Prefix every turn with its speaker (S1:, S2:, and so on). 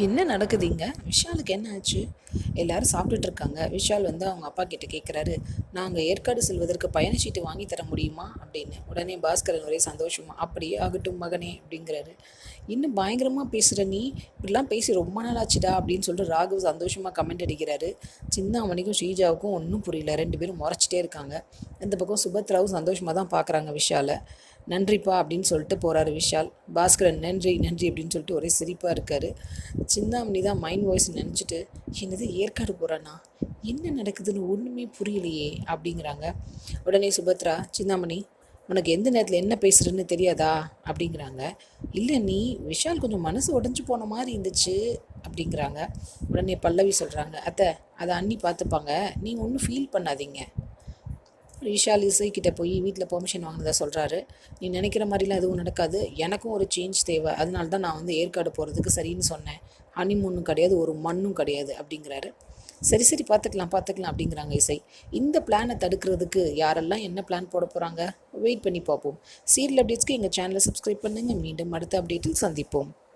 S1: என்ன நடக்குது இங்க? விஷாலுக்கு என்ன ஆச்சு? எல்லாரும் சாப்பிட்டுட்டு இருக்காங்க. விஷால் வந்து அவங்க அப்பா கிட்ட கேட்குறாரு, "நாங்க ஏற்காடு செல்வதற்கு பயணச்சீட்டு வாங்கி தர முடியுமா?" அப்படின்னு. உடனே பாஸ்கரன் ஒரே சந்தோஷமா, "அப்படியே ஆகட்டும் மகனே" அப்படிங்கிறாரு. "இன்னும் பயங்கரமா பேசுற நீ, இப்படிலாம் பேசி ரொம்ப நாள் ஆச்சுடா" அப்படின்னு சொல்லிட்டு ராகவ் சந்தோஷமா கமெண்ட் அடிக்கிறாரு. சிந்தாமணிக்கும் ஸ்ரீஜாவுக்கும் ஒன்றும் புரியல. 2 பேரும் முறைச்சிட்டே இருக்காங்க. இந்த பக்கம் சுபத்ராவும் சந்தோஷமா தான் பார்க்குறாங்க விஷால. "நன்றிப்பா" அப்படின்னு சொல்லிட்டு போறாரு விஷால். பாஸ்கரன் "நன்றி நன்றி" அப்படின்னு சொல்லிட்டு ஒரே சிரிப்பா இருக்காரு. சிந்தாமணி தான் மைண்ட் வாய்ஸ் நினச்சிட்டு, என்னது ஏற்காடு போகிறானா, என்ன நடக்குதுன்னு ஒன்றுமே புரியலையே அப்படிங்கிறாங்க. உடனே சுபத்ரா, சிந்தாமணி உனக்கு எந்த நேரத்தில் என்ன பேசுகிறேன்னு தெரியாதா அப்படிங்கிறாங்க. இல்லை நீ விஷால் கொஞ்சம் மனசு உடஞ்சி போன மாதிரி இருந்துச்சு அப்படிங்கிறாங்க. உடனே பல்லவி சொல்கிறாங்க, அத்தை அதை அண்ணி பார்த்துப்பாங்க, நீங்கள் ஒன்றும் ஃபீல் பண்ணாதீங்க. விஷால் இசைக்கிட்ட போய் வீட்டில் பெர்மிஷன் வாங்கினதா சொல்கிறாரு. நீ நினைக்கிற மாதிரிலாம் எதுவும் நடக்காது, எனக்கும் ஒரு சேஞ்ச் தேவை, அதனால தான் நான் வந்து ஏற்காடு போகிறதுக்கு சரின்னு சொன்னேன். ஹனிமூனும் கிடையாது, ஒரு மண்ணும் கிடையாது அப்படிங்கிறாரு. சரி சரி பார்த்துக்கலாம் பார்த்துக்கலாம் அப்படிங்கிறாங்க இசை. இந்த பிளானை தடுக்கிறதுக்கு யாரெல்லாம் என்ன பிளான் போட போகிறாங்க, வெயிட் பண்ணி பார்ப்போம். சீரியல் அப்டேட்ஸ்க்கு எங்கள் சேனலை சப்ஸ்கிரைப் பண்ணுங்கள். மீண்டும் அடுத்த அப்டேட்டில் சந்திப்போம்.